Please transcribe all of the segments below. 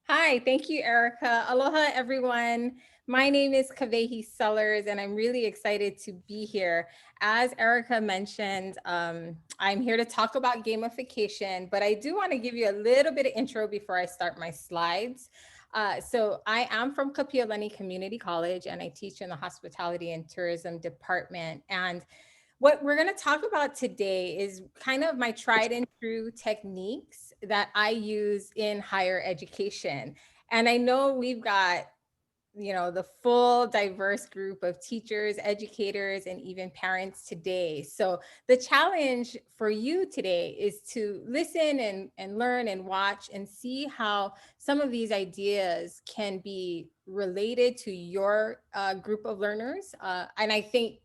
Hi, thank you, Erica. Aloha, everyone. My name is Kawehi Sellers, and I'm really excited to be here. As Erica mentioned, I'm here to talk about gamification, but I do want to give you a little bit of intro before I start my slides. So I am from Kapiolani Community College, and I teach in the hospitality and tourism department. And what we're going to talk about today is kind of my tried and true techniques that I use in higher education. And I know we've got, the full diverse group of teachers, educators, and even parents today. So the challenge for you today is to listen and learn and watch and see how some of these ideas can be related to your group of learners. And I think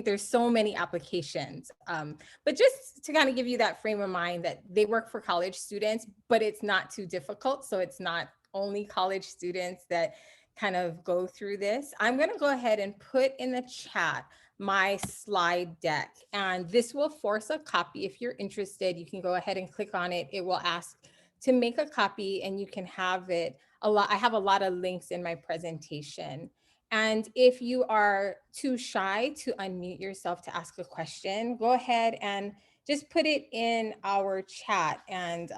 there's so many applications, but just to kind of give you that frame of mind that they work for college students, but it's not too difficult. So it's not only college students that kind of go through this. I'm going to go ahead and put in the chat my slide deck, and this will force a copy. If you're interested, you can go ahead and click on it. It will ask to make a copy, and you can have it a lot. I have a lot of links in my presentation. And if you are too shy to unmute yourself to ask a question, go ahead and just put it in our chat, and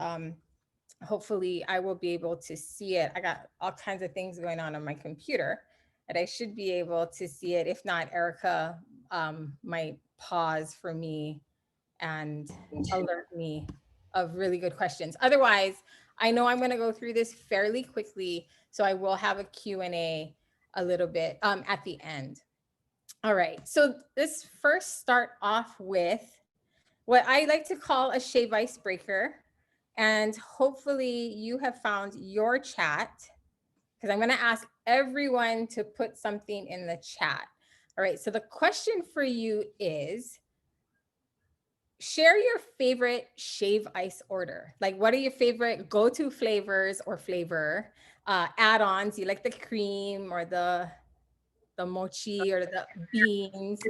hopefully I will be able to see it. I got all kinds of things going on my computer that I should be able to see it. If not, Erica might pause for me and alert me of really good questions. Otherwise, I know I'm going to go through this fairly quickly, so I will have a Q&A a little bit at the end. All right, so let's first start off with what I like to call a shave icebreaker. And hopefully you have found your chat, because I'm going to ask everyone to put something in the chat. All right, so the question for you is, share your favorite shave ice order. Like, what are your favorite go-to flavors or flavor add-ons? You like the cream or the mochi or the beans?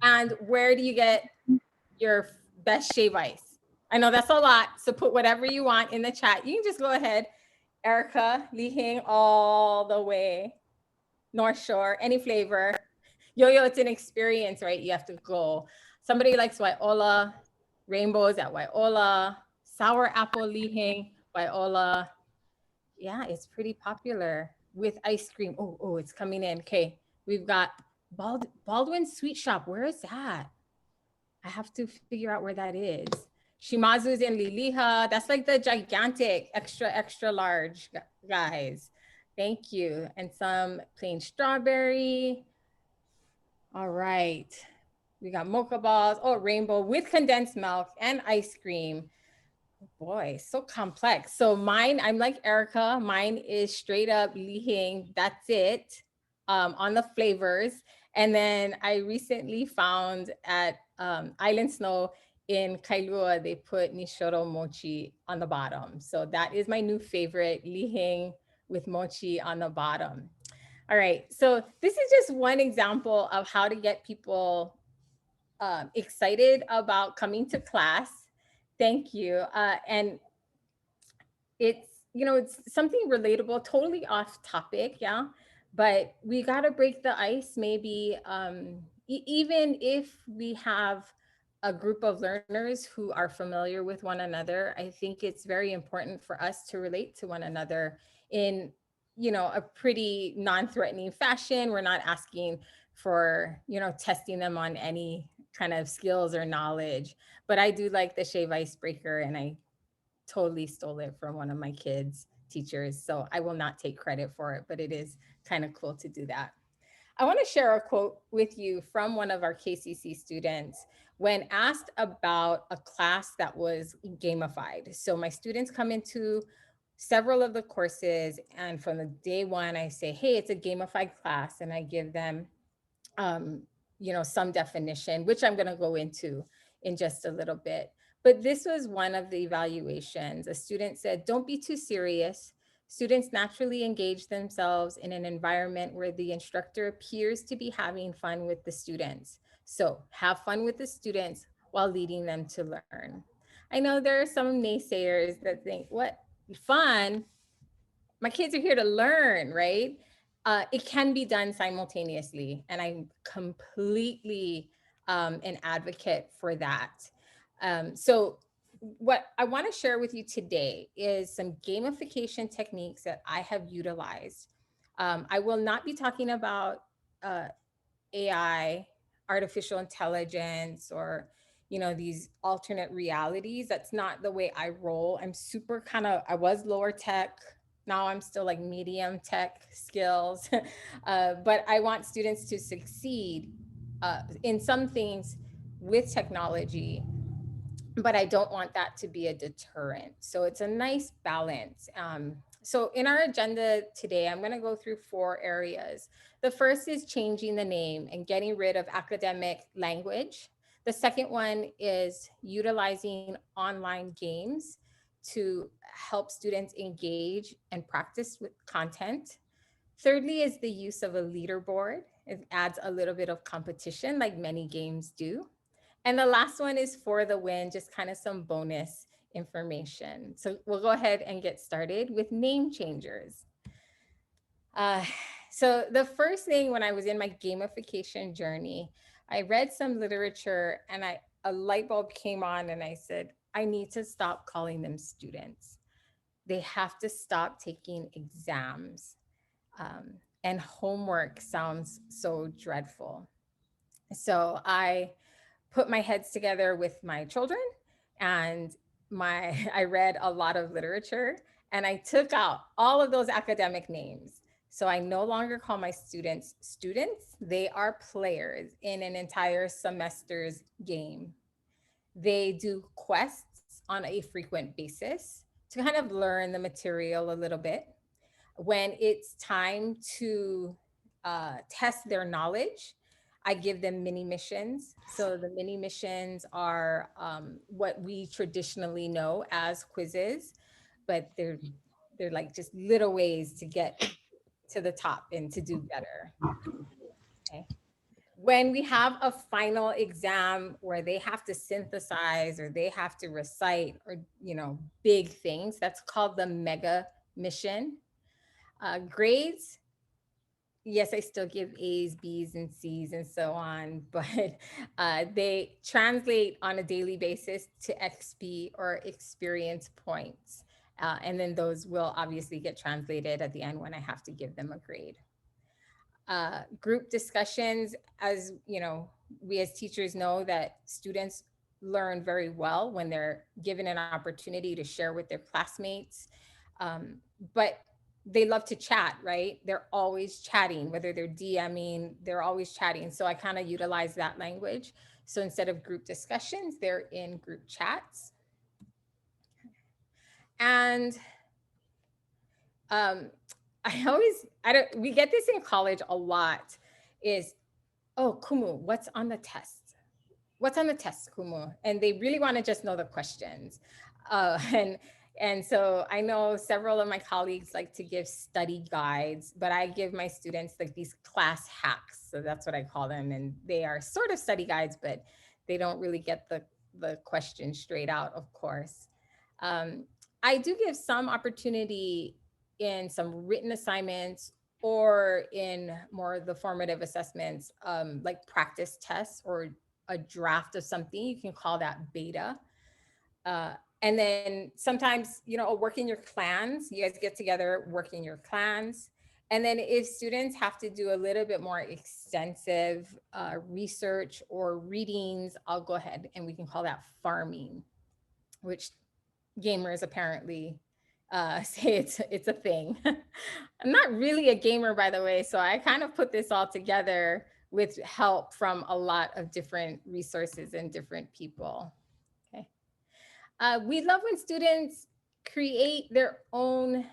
And where do you get your best shave ice? I know that's a lot, so put whatever you want in the chat. You can just go ahead. Erica, Lihing, all the way North Shore, any flavor. Yo-yo, it's an experience, right? You have to go. Somebody likes Waiola, rainbows at Waiola, sour apple Lihing, Waiola. Yeah, it's pretty popular with ice cream. Oh, it's coming in. Okay, we've got Baldwin Sweet Shop. Where is that? I have to figure out where that is. Shimazu's in Liliha. That's like the gigantic, extra large guys. Thank you. And some plain strawberry. All right. We got mocha balls. Oh, rainbow with condensed milk and ice cream. Boy, so complex. So mine, I'm like Erica. Mine is straight up lihing. That's it on the flavors. And then I recently found at Island Snow in Kailua, they put Nishoro mochi on the bottom. So that is my new favorite, lihing with mochi on the bottom. All right. So this is just one example of how to get people excited about coming to class. Thank you. And it's, it's something relatable, totally off topic. Yeah. But we got to break the ice, maybe, even if we have a group of learners who are familiar with one another. I think it's very important for us to relate to one another in, a pretty non-threatening fashion. We're not asking for, testing them on any kind of skills or knowledge. But I do like the shave icebreaker, and I totally stole it from one of my kids' teachers. So I will not take credit for it, but it is kind of cool to do that. I want to share a quote with you from one of our KCC students when asked about a class that was gamified. So my students come into several of the courses, and from the day one, I say, hey, it's a gamified class, and I give them um, some definition, which I'm going to go into in just a little bit. But this was one of the evaluations. A student said, don't be too serious. Students naturally engage themselves in an environment where the instructor appears to be having fun with the students. So have fun with the students while leading them to learn. I know there are some naysayers that think, what, fun? my kids are here to learn, right? It can be done simultaneously, and I'm completely an advocate for that. So what I want to share with you today is some gamification techniques that I have utilized. I will not be talking about uh, AI, artificial intelligence, or these alternate realities. That's not the way I roll. I'm super kind of, I was lower tech. Now I'm still like medium tech skills. But I want students to succeed in some things with technology, but I don't want that to be a deterrent. So it's a nice balance. So in our agenda today, I'm going to go through 4 areas. The first is changing the name and getting rid of academic language. The second one is utilizing online games to help students engage and practice with content. Thirdly is the use of a leaderboard. It adds a little bit of competition, like many games do. And the last one is for the win, just kind of some bonus information. So we'll go ahead and get started with name changers. Uh, so the first thing, when I was in my gamification journey, I read some literature, and a light bulb came on, and I said, I need to stop calling them students. They have to stop taking exams. And homework sounds so dreadful. So I put my heads together with my children, and my I read a lot of literature, and I took out all of those academic names. So I no longer call my students students. They are players in an entire semester's game. They do quests on a frequent basis to kind of learn the material a little bit. When it's time to test their knowledge, I give them mini missions. So the mini missions are what we traditionally know as quizzes, but they're like just little ways to get to the top and to do better. Okay. When we have a final exam where they have to synthesize or they have to recite, or big things, that's called the mega mission. Grades, yes, I still give A's, B's, and C's and so on, but they translate on a daily basis to XP, or experience points. And then those will obviously get translated at the end when I have to give them a grade. Group discussions, as we as teachers know that students learn very well when they're given an opportunity to share with their classmates. But they love to chat, right? They're always chatting, whether they're DMing, they're always chatting. So I kind of utilize that language. So instead of group discussions, they're in group chats. And um, I don't, we get this in college a lot, is, oh, Kumu, what's on the test? What's on the test, Kumu? And they really want to just know the questions. Uh, and and so I know several of my colleagues like to give study guides, but I give my students like these class hacks. So that's what I call them. And they are sort of study guides, but they don't really get the question straight out, of course. Um, I do give some opportunity in some written assignments, or in more the formative assessments, like practice tests or a draft of something. You can call that beta. Uh, and then sometimes, work in your clans. You guys get together, work in your clans. And then if students have to do a little bit more extensive research or readings, I'll go ahead and we can call that farming, which gamers apparently say it's a thing. I'm not really a gamer, by the way, so I kind of put this all together with help from a lot of different resources and different people. Okay. We love when students create their own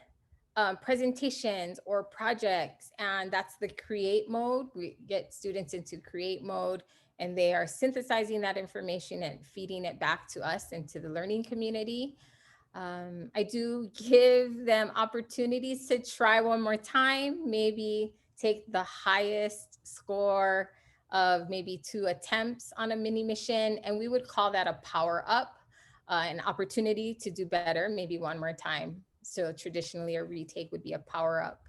presentations or projects, and that's the create mode. We get students into create mode, and they are synthesizing that information and feeding it back to us and to the learning community. I do give them opportunities to try one more time, maybe take the highest score of maybe 2 attempts on a mini mission, and we would call that a power up, an opportunity to do better, maybe one more time. So traditionally, a retake would be a power up.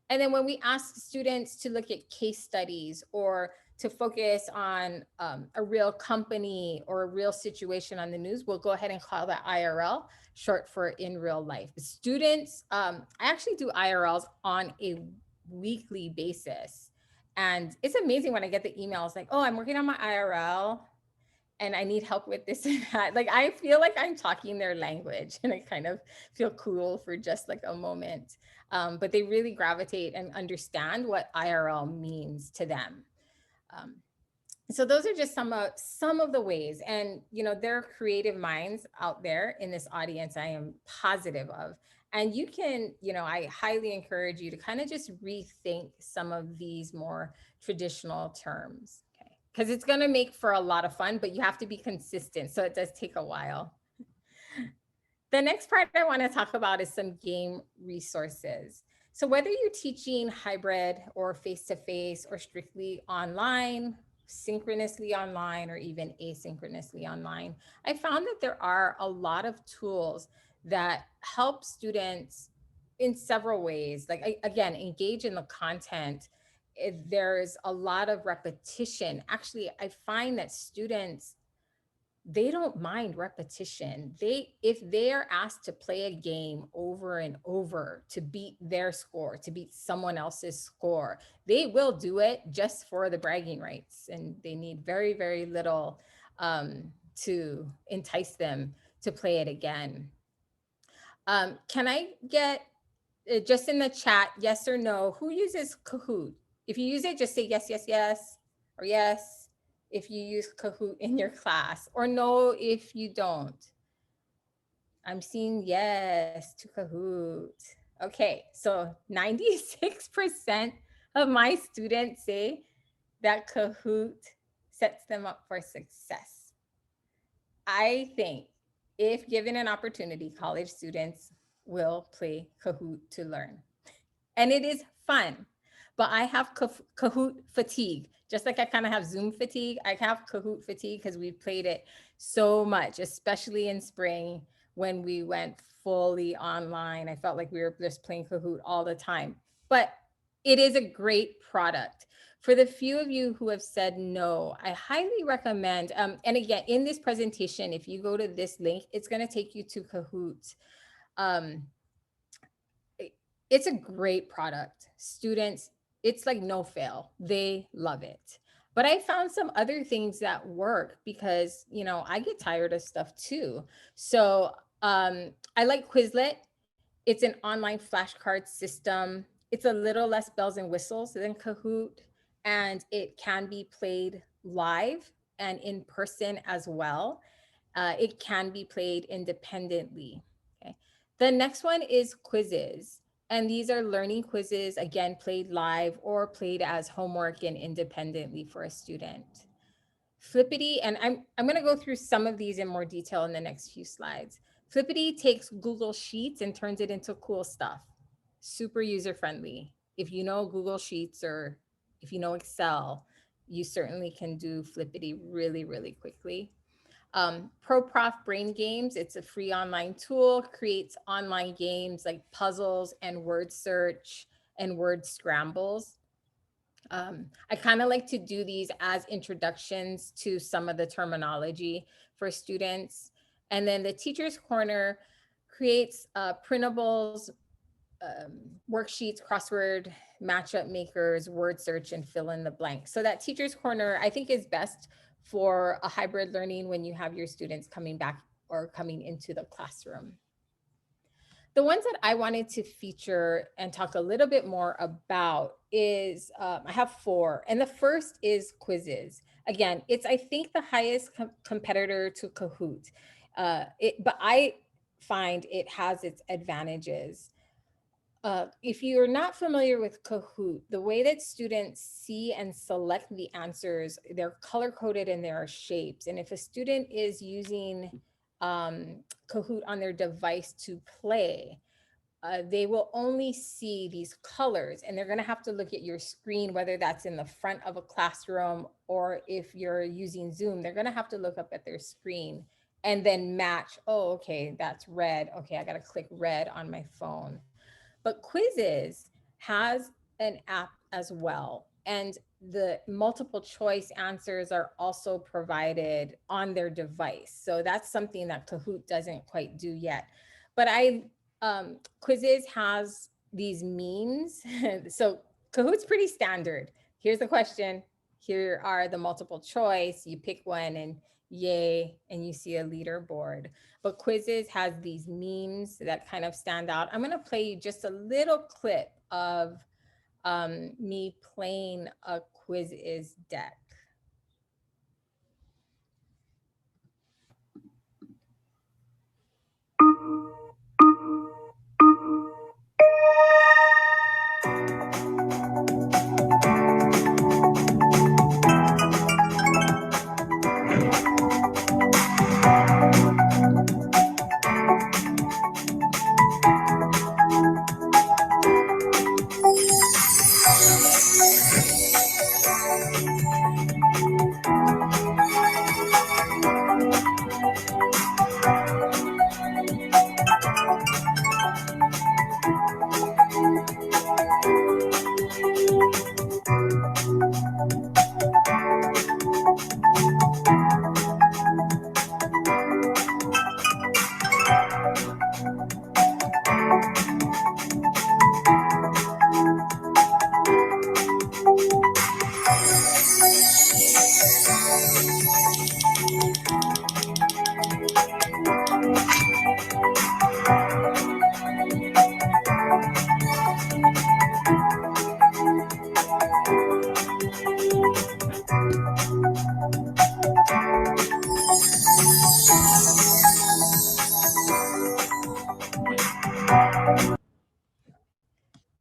And then when we ask students to look at case studies or to focus on a real company or a real situation on the news, we'll go ahead and call that IRL, short for in real life. Students, I actually do IRLs on a weekly basis. And it's amazing when I get the emails like, oh, I'm working on my IRL and I need help with this and that. Like I feel like I'm talking their language and I kind of feel cool for just like a moment. But they really gravitate and understand what IRL means to them. Um, so those are just some of the ways, and there are creative minds out there in this audience, I am positive of. And you can, I highly encourage you to kind of just rethink some of these more traditional terms, okay? Because it's going to make for a lot of fun, but you have to be consistent, so it does take a while. The next part I want to talk about is some game resources. So whether you're teaching hybrid or face-to-face or strictly online, synchronously online, or even asynchronously online, I found that there are a lot of tools that help students in several ways. Like again, engage in the content. There's a lot of repetition. Actually, I find that students, they don't mind repetition. If they are asked to play a game over and over to beat their score, to beat someone else's score, they will do it just for the bragging rights. And they need very, very little to entice them to play it again. Can I get just in the chat, yes or no, who uses Kahoot? If you use it, just say yes, yes, yes, or yes if you use Kahoot in your class, or no if you don't. I'm seeing yes to Kahoot. Okay, so 96% of my students say that Kahoot sets them up for success. I think if given an opportunity, college students will play Kahoot to learn. And it is fun. But I have Kahoot fatigue. Just like I kind of have Zoom fatigue, I have Kahoot fatigue because we've played it so much, especially in spring when we went fully online. I felt like we were just playing Kahoot all the time. But it is a great product. For the few of you who have said no, I highly recommend, and again, in this presentation, if you go to this link, it's going to take you to Kahoot. Um, it's a great product. Students, it's like no fail. They love it. But I found some other things that work because, I get tired of stuff too. So I like Quizlet. It's an online flashcard system. It's a little less bells and whistles than Kahoot, and it can be played live and in person as well. It can be played independently. Okay. The next one is quizzes. And these are learning quizzes, again, played live or played as homework and independently for a student. Flippity, and I'm going to go through some of these in more detail in the next few slides. Flippity takes Google Sheets and turns it into cool stuff. Super user friendly. If you know Google Sheets or if you know Excel, you certainly can do Flippity really, really quickly. ProProf Brain Games, it's a free online tool, creates online games like puzzles and word search and word scrambles. I kind of like to do these as introductions to some of the terminology for students. And then the Teacher's Corner creates printables, worksheets, crossword, matchup makers, word search, and fill in the blank. So that Teacher's Corner, I think, is best for a hybrid learning when you have your students coming back or coming into the classroom. The ones that I wanted to feature and talk a little bit more about is, I have four. And the first is quizzes. Again, it's, I think, the highest competitor to Kahoot. But I find it has its advantages. If you're not familiar with Kahoot, the way that students see and select the answers, they're color coded and there are shapes. And if a student is using Kahoot on their device to play, they will only see these colors and they're going to have to look at your screen, whether that's in the front of a classroom or if you're using Zoom, they're going to have to look up at their screen and then match. Oh, okay, that's red. Okay, I got to click red on my phone. But Quizzes has an app as well. And the multiple choice answers are also provided on their device. So that's something that Kahoot doesn't quite do yet. But Quizzes has these memes. So Kahoot's pretty standard. Here's the question. Here are the multiple choice. You pick one and yay, and you see a leaderboard. But Quizzes has these memes that kind of stand out. I'm going to play you just a little clip of me playing a Quizzes deck.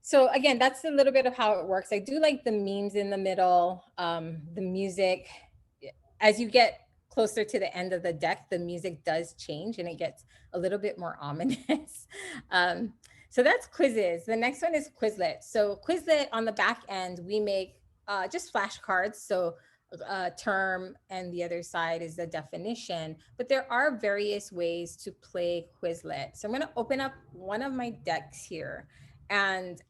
So again, that's a little bit of how it works. I do like the memes in the middle, the music. As you get closer to the end of the deck, the music does change and it gets a little bit more ominous. um, so that's Quizzes. The next one is Quizlet. So Quizlet, on the back end, we make just flashcards. So a term and the other side is the definition. But there are various ways to play Quizlet. So I'm going to open up one of my decks here, and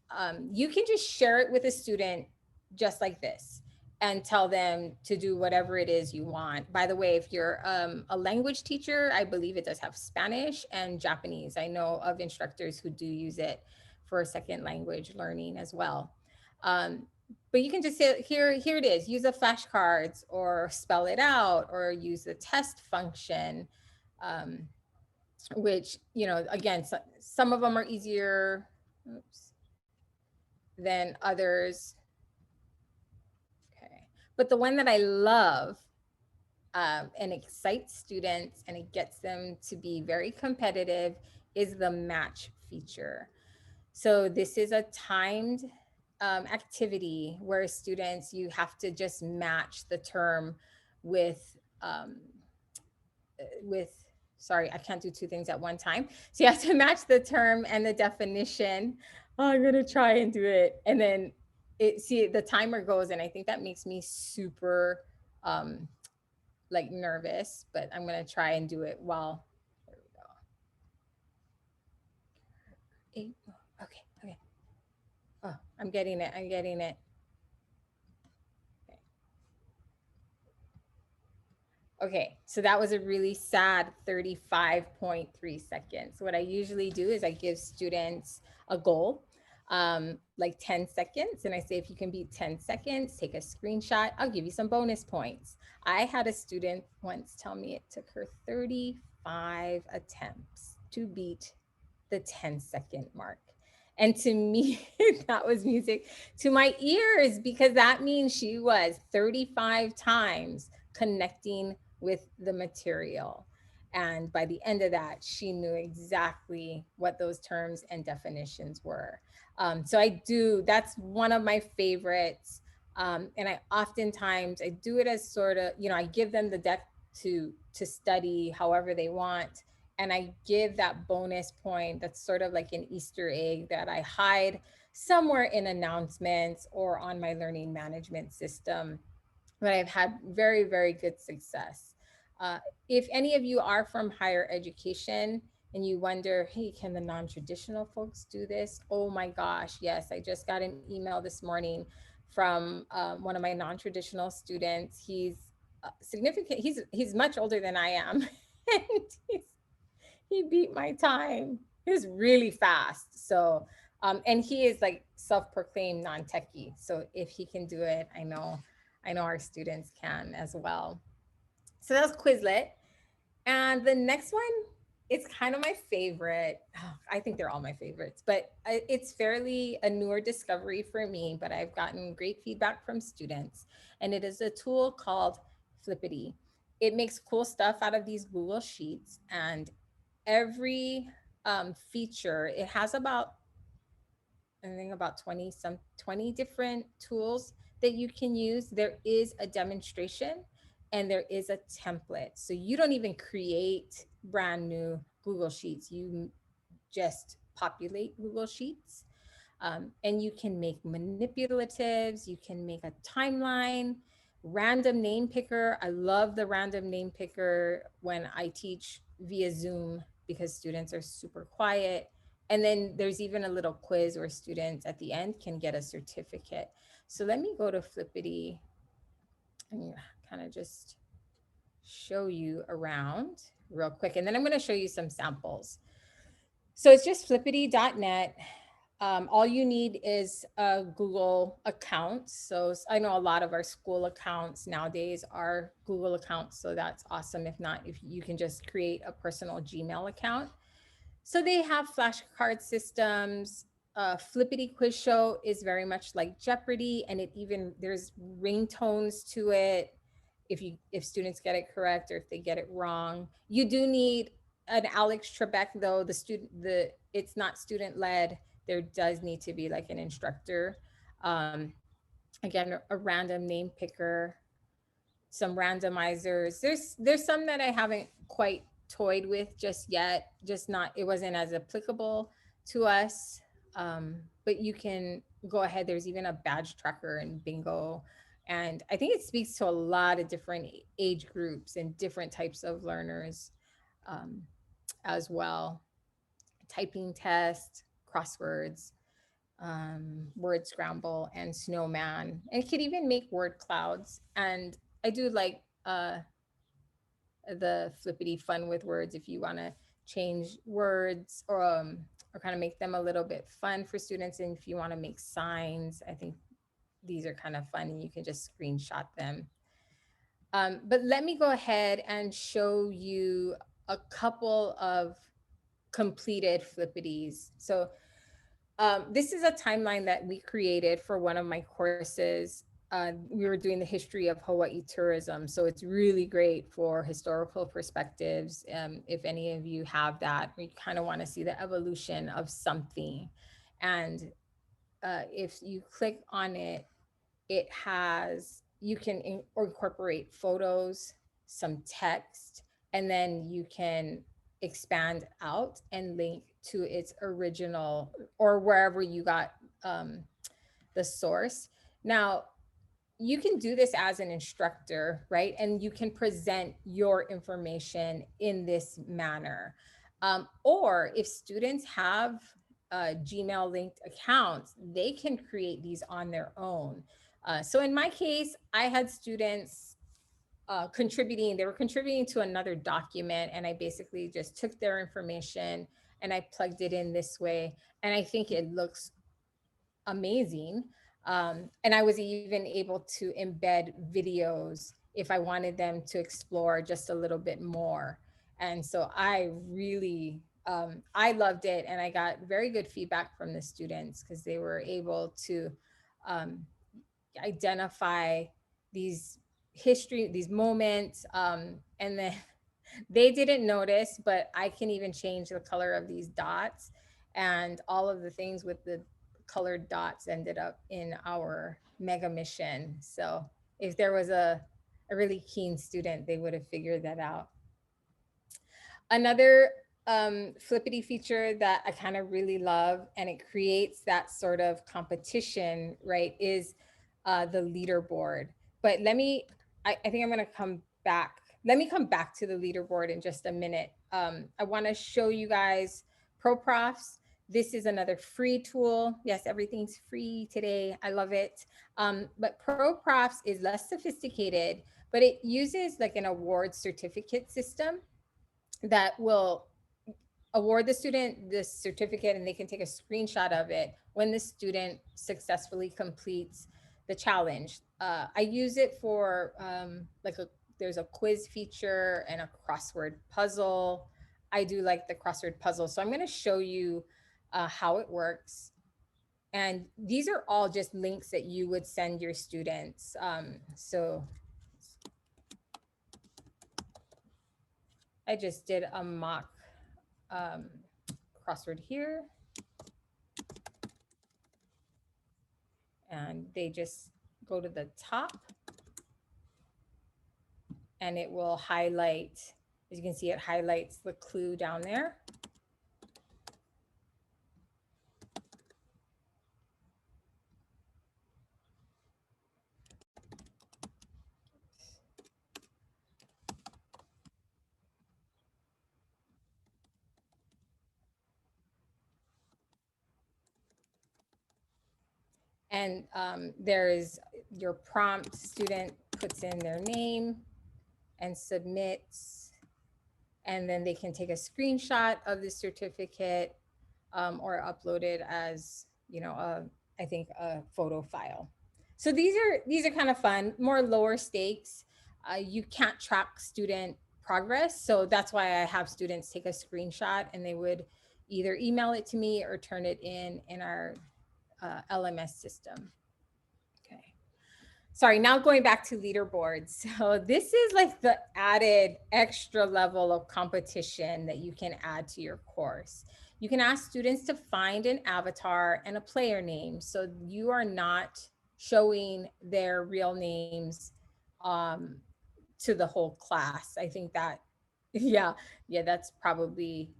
you can just share it with a student just like this and tell them to do whatever it is you want. By the way, if you're a language teacher, I believe it does have Spanish and Japanese. I know of instructors who do use it for second language learning as well. Um, but you can just say, here it is, use the flashcards or spell it out or use the test function, um, which, again, some of them are easier, oops, than others. Okay. But the one that I love, and excites students and it gets them to be very competitive, is the match feature. So this is a timed activity where students, you have to just match the term with, with, sorry, I can't do two things at one time. So you have to match the term and the definition. Oh, I'm gonna try and do it. And then see, the timer goes, and I think that makes me super like nervous, but I'm gonna try and do it while, there we go. Eight, okay, okay. Oh, I'm getting it. I'm getting it. Okay, so that was a really sad 35.3 seconds. What I usually do is I give students a goal, like 10 seconds. And I say, if you can beat 10 seconds, take a screenshot. I'll give you some bonus points. I had a student once tell me it took her 35 attempts to beat the 10-second mark. And to me, that was music to my ears, because that means she was 35 times connecting with the material. And by the end of that, she knew exactly what those terms and definitions were. So that's one of my favorites. And I oftentimes, I do it as sort of, I give them the deck to study however they want. And I give that bonus point that's sort of like an Easter egg that I hide somewhere in announcements or on my learning management system. But I've had very, very good success. Uh, if any of you are from higher education and you wonder, hey, can the non-traditional folks do this? Oh my gosh, yes. I just got an email this morning from one of my non-traditional students. He's significant. He's much older than I am, and he beat my time. He was really fast. So, and he is like self-proclaimed non-techie. So if he can do it, I know our students can as well. So that was Quizlet. And the next one, it's kind of my favorite. Oh, I think they're all my favorites, but it's fairly a newer discovery for me, but I've gotten great feedback from students. And it is a tool called Flippity. It makes cool stuff out of these Google Sheets, and every feature, it has about, I think about 20 different tools that you can use. There is a demonstration and there is a template. So you don't even create brand new Google Sheets. You just populate Google Sheets. And you can make manipulatives, you can make a timeline, random name picker. I love the random name picker when I teach via Zoom because students are super quiet. And then there's even a little quiz where students at the end can get a certificate. So let me go to Flippity and kind of just show you around real quick. And then I'm going to show you some samples. So it's just flippity.net. All you need is a Google account. So I know a lot of our school accounts nowadays are Google accounts. So that's awesome. If not, if you can just create a personal Gmail account. So they have flashcard systems. Flippity Quiz Show is very much like Jeopardy, and it even there's ringtones to it. If students get it correct or if they get it wrong, you do need an Alex Trebek though. The it's not student led. There does need to be like an instructor. Um, Again, a random name picker, some randomizers. There's some that I haven't quite toyed with just yet. Just not it wasn't as applicable to us. But you can go ahead. There's even a badge tracker and bingo. And I think it speaks to a lot of different age groups and different types of learners um, as well. Typing test, crosswords, word scramble, and snowman. And it could even make word clouds. And I do like the flippity fun with words if you want to change words or kind of make them a little bit fun for students. And if you want to make signs, I think these are kind of fun and you can just screenshot them. But let me go ahead and show you a couple of completed flippities. So this is a timeline that we created for one of my courses. We were doing the history of Hawaii tourism. So it's really great for historical perspectives. If any of you have that, we kind of want to see the evolution of something. And if you click on it, it has, you can incorporate photos, some text, and then you can expand out and link to its original or wherever you got um, the source. Now, you can do this as an instructor, right? And you can present your information in this manner. Or if students have Gmail linked accounts, they can create these on their own. So in my case, I had students contributing, they were contributing to another document, and I basically just took their information and I plugged it in this way. And I think it looks amazing. And I was even able to embed videos if I wanted them to explore just a little bit more. And so I really, I loved it. And I got very good feedback from the students because they were able to um, identify these history, these moments. And then they didn't notice, but I can even change the color of these dots, and all of the things with the colored dots ended up in our mega mission. So if there was a really keen student, they would have figured that out. Another flippity feature that I kind of really love, and it creates that sort of competition, right, is the leaderboard. But let me, I think I'm going to come back let me come back to the leaderboard in just a minute. I want to show you guys ProProfs. This is another free tool. Yes, everything's free today. I love it. But ProProfs is less sophisticated, but it uses like an award certificate system that will award the student this certificate, and they can take a screenshot of it when the student successfully completes the challenge. I use it for like there's a quiz feature and a crossword puzzle. I do like the crossword puzzle. So I'm going to show you how it works. And these are all just links that you would send your students. So I just did a mock um, crossword here, and they just go to the top and it will highlight, as you can see, it highlights the clue down there. And there is your prompt. Student puts in their name and submits, and then they can take a screenshot of the certificate or upload it as, you know, I think a photo file. So these are kind of fun, more lower stakes. You can't track student progress, so that's why I have students take a screenshot and they would either email it to me or turn it in our LMS system. Okay. Sorry, now going back to leaderboards. So this is like the added extra level of competition that you can add to your course. You can ask students to find an avatar and a player name. So you are not showing their real names um, to the whole class. I think that, yeah, yeah, that's probably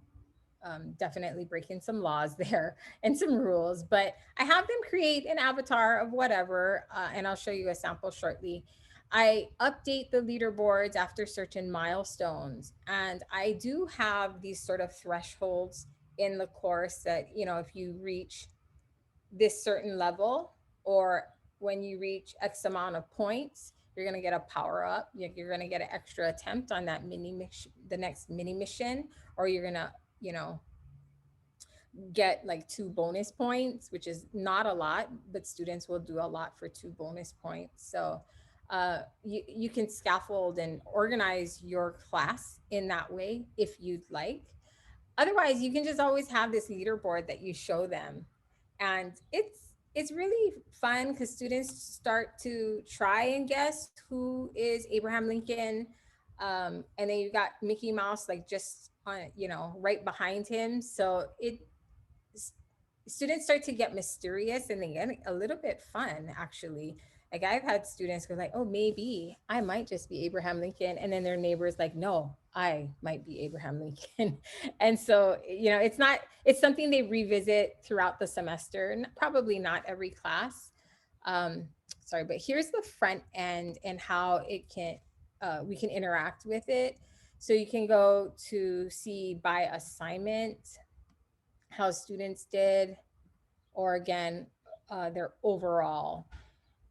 definitely breaking some laws there and some rules, but I have them create an avatar of whatever, and I'll show you a sample shortly. I update the leaderboards after certain milestones, and I do have these sort of thresholds in the course that, you know, if you reach this certain level, or when you reach X amount of points, you're going to get a power up. You're going to get an extra attempt on that mini mission, the next mini mission, or you're going to, you know, get like 2 bonus points, which is not a lot, but students will do a lot for 2 bonus points. So you can scaffold and organize your class in that way if you'd like. Otherwise, you can just always have this leaderboard that you show them, and it's really fun because students start to try and guess who is Abraham Lincoln, and then you got Mickey Mouse like just on, you know, right behind him. So it students start to get mysterious and they get a little bit fun, actually. Like I've had students go like, oh, maybe I might just be Abraham Lincoln, and then their neighbors like, no, I might be Abraham Lincoln. And so, you know, it's something they revisit throughout the semester, and probably not every class. um Sorry, but here's the front end and how it can we can interact with it. So you can go to see by assignment how students did, or again, their overall.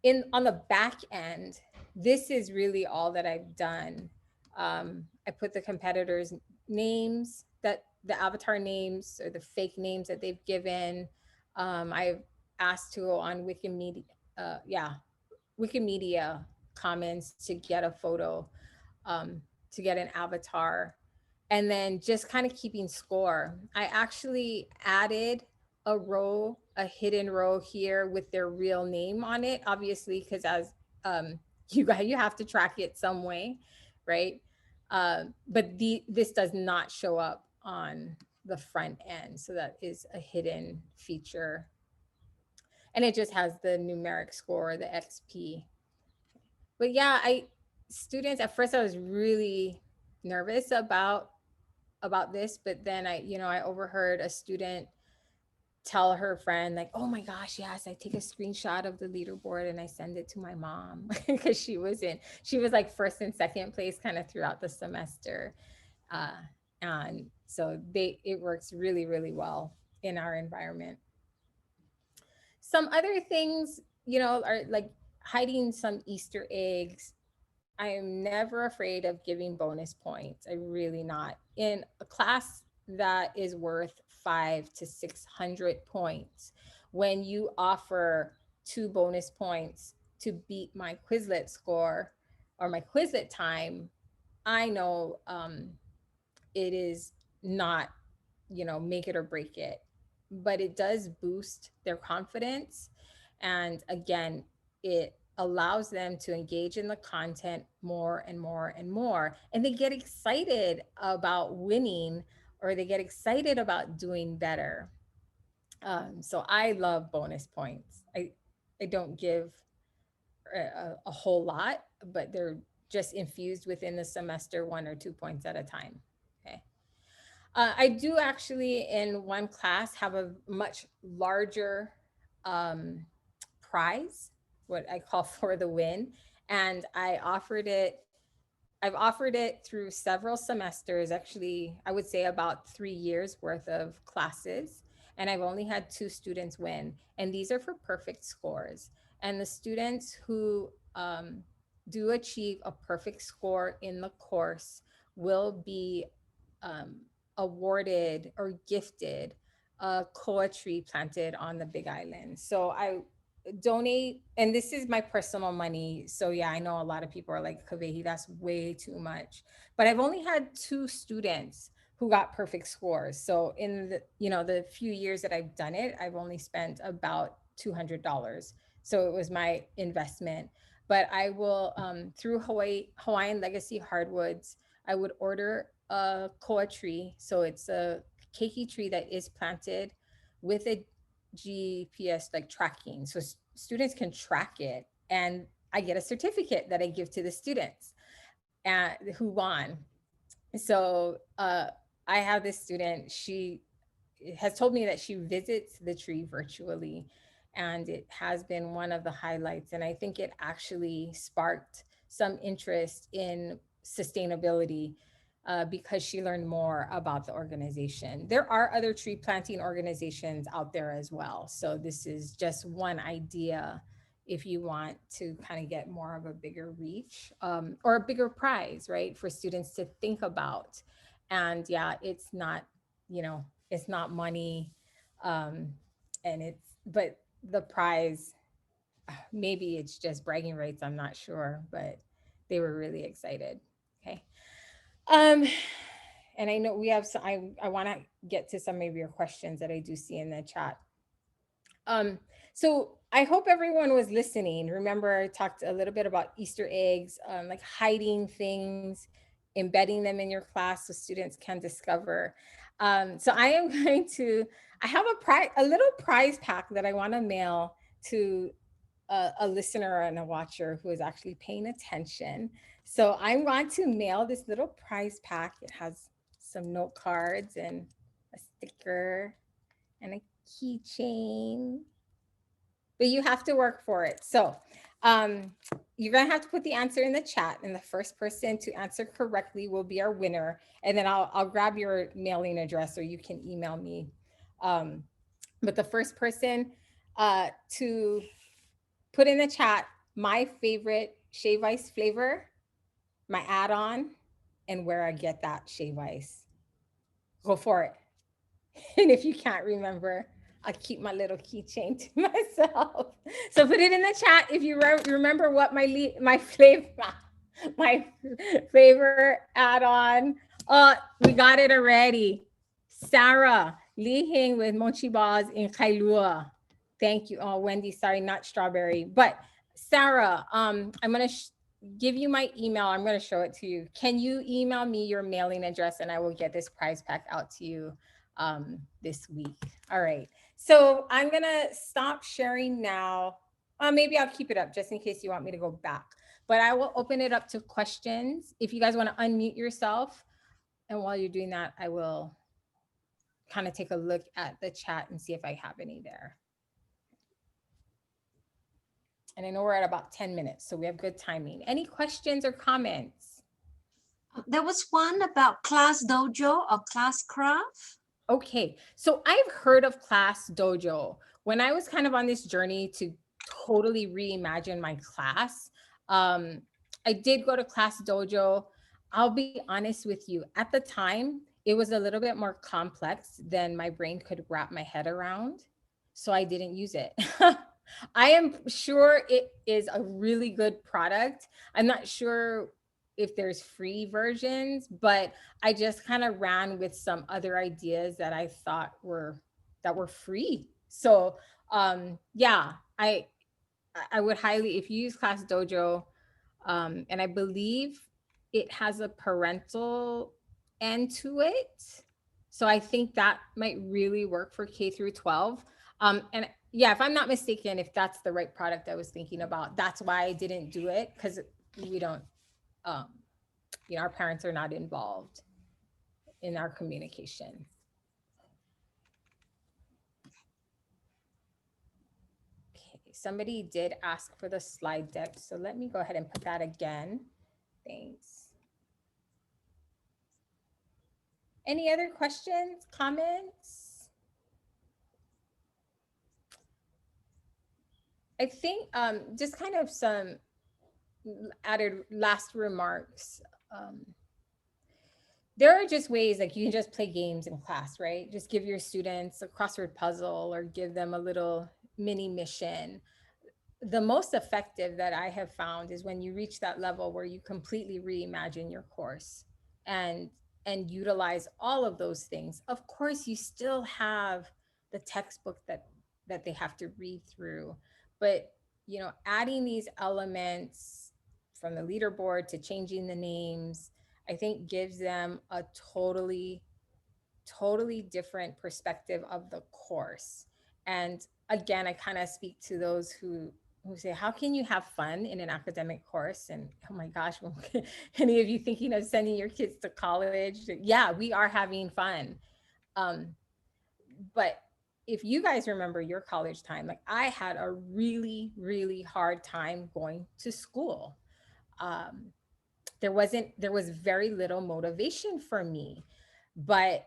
In on the back end, this is really all that I've done. I put the competitors' names, that the avatar names or the fake names that they've given. I've asked to go on Wikimedia, yeah, Wikimedia Commons to get a photo, to get an avatar, and then just kind of keeping score. I actually added a row, a hidden row here with their real name on it, obviously, because as you have to track it some way, right? But this does not show up on the front end, so that is a hidden feature, and it just has the numeric score, the XP. But yeah, I students at first I was really nervous about this, but then I, you know, I overheard a student tell her friend like, oh my gosh, yes, I take a screenshot of the leaderboard and I send it to my mom because she was like first and second place kind of throughout the semester. uh, and so it works really, really well in our environment. Some other things, are like hiding some Easter eggs. I am never afraid of giving bonus points. I really not. In a class that is worth 500 to 600 points, when you offer 2 bonus points to beat my Quizlet score or my Quizlet time, I know it is not, make it or break it, but it does boost their confidence. And again, it allows them to engage in the content more and more and more. And they get excited about winning, or they get excited about doing better. So I love bonus points. I don't give a whole lot, but they're just infused within the semester, 1 or 2 points at a time. Okay. I do actually, in one class, have a much larger um, prize, what I call for the win. And I've offered it through several semesters, actually, I would say about 3 years worth of classes. And I've only had 2 students win. And these are for perfect scores. And the students who do achieve a perfect score in the course will be um, awarded or gifted a koa tree planted on the Big Island. So I donate, and this is my personal money. So yeah, I know a lot of people are like, Kawehi, that's way too much. But I've only had 2 students who got perfect scores. So in the few years that I've done it, I've only spent about $200. So it was my investment. But I will, through Hawaiian Legacy Hardwoods, I would order a koa tree. So it's a keiki tree that is planted with a GPS like tracking. So students can track it, and I get a certificate that I give to the students who won. So I have this student, she has told me that she visits the tree virtually, and it has been one of the highlights. And I think it actually sparked some interest in sustainability because she learned more about the organization. There are other tree planting organizations out there as well. So this is just one idea if you want to kind of get more of a bigger reach or a bigger prize, right, for students to think about. And yeah, it's not money, um, and but the prize, maybe it's just bragging rights, I'm not sure, but they were really excited. Okay. Um, and I know we have some, I want to get to some of your questions that I do see in the chat. Um, so I hope everyone was listening. Remember, I talked a little bit about Easter eggs, like hiding things, embedding them in your class so students can discover. So I am going to, I have a little prize pack that I want to mail to a listener and a watcher who is actually paying attention. So I'm going to mail this little prize pack. It has some note cards and a sticker and a keychain, but you have to work for it. So um, you're gonna have to put the answer in the chat, and the first person to answer correctly will be our winner. And then I'll grab your mailing address, or you can email me. Um, but the first person to put in the chat my favorite shave ice flavor, my add-on, and where I get that shave ice, go for it. And if you can't remember, I'll keep my little keychain to myself. So put it in the chat if you remember what my flavor my flavor add-on. We got it already. Sarah Li Hing with mochi balls in Kailua. Thank you. Oh, Wendy, sorry, not strawberry, but Sarah, I'm gonna give you my email. I'm gonna show it to you. Can you email me your mailing address, and I will get this prize pack out to you this week. All right. So I'm going to stop sharing now. Maybe I'll keep it up just in case you want me to go back. But I will open it up to questions. If you guys want to unmute yourself. And while you're doing that, I will kind of take a look at the chat and see if I have any there. And I know we're at about 10 minutes, so we have good timing. Any questions or comments? There was one about Class Dojo or Class Craft. Okay, so I've heard of Class Dojo. When I was kind of on this journey to totally reimagine my class, um, I did go to Class Dojo. I'll be honest with you, at the time, it was a little bit more complex than my brain could wrap my head around. So I didn't use it. I am sure it is a really good product. I'm not sure if there's free versions, but I just kind of ran with some other ideas that I thought were free. So yeah, I would highly, if you use Class Dojo, and I believe it has a parental end to it. So I think that might really work for K through 12. And yeah, if I'm not mistaken, if that's the right product I was thinking about, that's why I didn't do it, because we don't, um, our parents are not involved in our communication. Okay, somebody did ask for the slide deck, so let me go ahead and put that again. Thanks. Any other questions, comments? I think just kind of some added last remarks. Um, there are just ways, like, you can just play games in class, right? Just give your students a crossword puzzle or give them a little mini mission. The most effective that I have found is when you reach that level where you completely reimagine your course and utilize all of those things. Of course, you still have the textbook that they have to read through, but adding these elements from the leaderboard to changing the names, I think gives them a totally different perspective of the course. And again, I kind of speak to those who say, how can you have fun in an academic course? And oh my gosh, well, any of you thinking of sending your kids to college? Yeah, we are having fun. Um, but if you guys remember your college time, like, I had a really, really hard time going to school. Um, there was very little motivation for me. But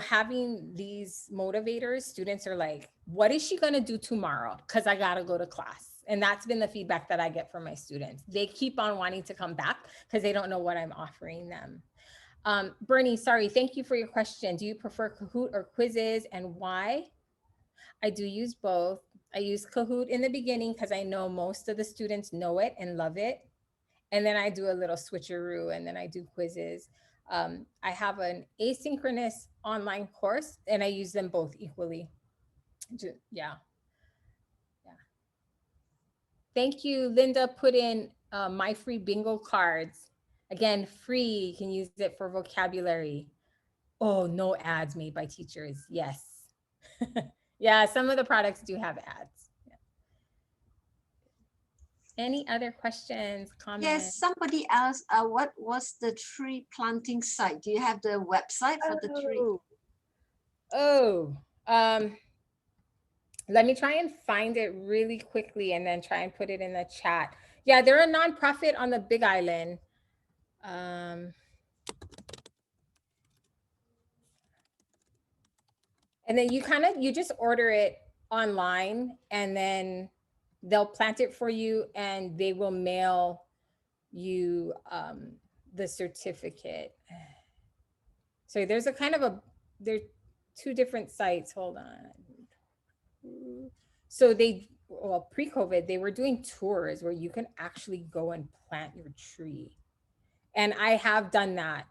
having these motivators, students are like, what is she going to do tomorrow? Because I got to go to class. And that's been the feedback that I get from my students. They keep on wanting to come back because they don't know what I'm offering them. Bernie, sorry, thank you for your question. Do you prefer Kahoot or quizzes, and why? I do use both. I use Kahoot in the beginning because I know most of the students know it and love it. And then I do a little switcheroo, and then I do quizzes. I have an asynchronous online course, and I use them both equally. Yeah, yeah. Thank you, Linda. Put in my free bingo cards. Again, free. You can use it for vocabulary. Oh, no ads made by teachers. Yes. Yeah, some of the products do have ads. Yeah. Any other questions, Yes, comments? somebody asked, what was the tree planting site? Do you have the website for the tree? Oh, oh. Let me try and find it really quickly and then try and put it in the chat. Yeah, they're a nonprofit on the Big Island. Um, and then you just order it online, and then they'll plant it for you, and they will mail you the certificate. So there's a kind of there's two different sites. Hold on. So well, pre-COVID, they were doing tours where you can actually go and plant your tree. And I have done that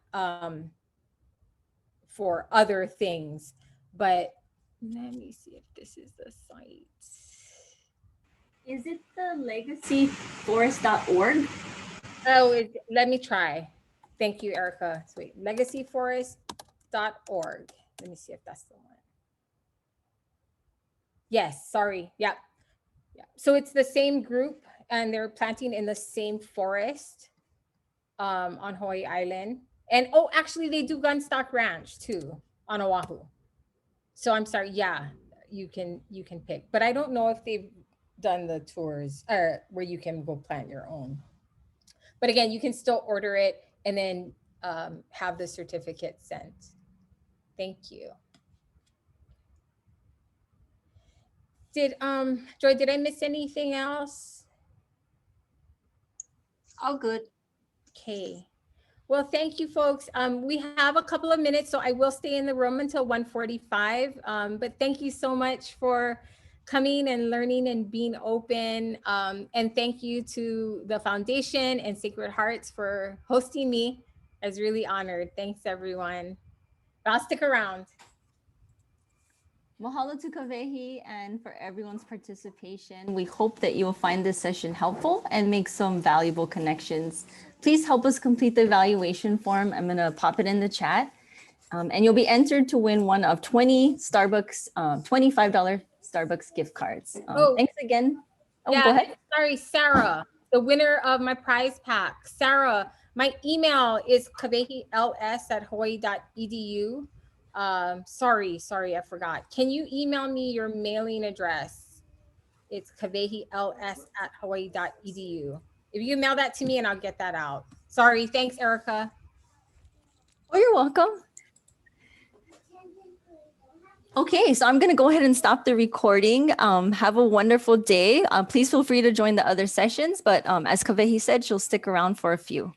for other things. But let me see if this is the site. Is it the legacyforest.org? Oh, let me try. Thank you, Erica. Sweet. Legacyforest.org. Let me see if that's the one. Yes, sorry. Yep. Yeah. So it's the same group, and they're planting in the same forest on Hawaii Island. And oh, actually, they do Gunstock Ranch too. on Oahu. So I'm sorry, yeah, you can pick, but I don't know if they've done the tours or where you can go plant your own. But again, you can still order it and then have the certificate sent. Thank you. Did Joy, did I miss anything else? All good. Okay. Well, thank you, folks. We have a couple of minutes, so I will stay in the room until 1:45. But thank you so much for coming and learning and being open. And thank you to the foundation and Sacred Hearts for hosting me. I was really honored. Thanks, everyone. But I'll stick around. Mahalo to Kawehi and for everyone's participation. We hope that you will find this session helpful and make some valuable connections. Please help us complete the evaluation form. I'm gonna pop it in the chat. And you'll be entered to win one of 20 Starbucks, $25 Starbucks gift cards. Thanks again. Oh, Yeah, go ahead. sorry, Sarah, the winner of my prize pack. Sarah, my email is kawehils@hawaii.edu. Sorry, I forgot. Can you email me your mailing address? It's kawehils@hawaii.edu. If you mail that to me and I'll get that out. Sorry, thanks, Erica. Oh, you're welcome. Okay, so I'm going to go ahead and stop the recording. Have a wonderful day. Please feel free to join the other sessions, but as Kawehi said, she'll stick around for a few.